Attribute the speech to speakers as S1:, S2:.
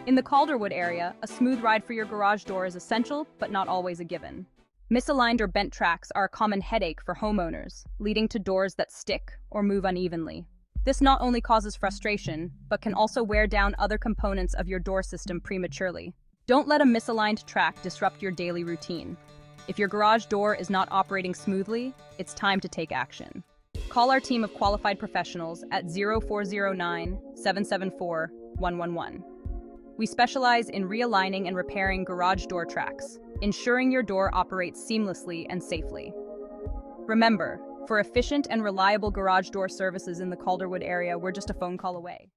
S1: In the Calderwood area, a smooth ride for your garage door is essential, but not always a given. Misaligned or bent tracks are a common headache for homeowners, leading to doors that stick or move unevenly. This not only causes frustration, but can also wear down other components of your door system prematurely. Don't let a misaligned track disrupt your daily routine. If your garage door is not operating smoothly, it's time to take action. Call our team of qualified professionals at 0409-774-111. We specialize in realigning and repairing garage door tracks, ensuring your door operates seamlessly and safely. Remember, for efficient and reliable garage door services in the Calderwood area, we're just a phone call away.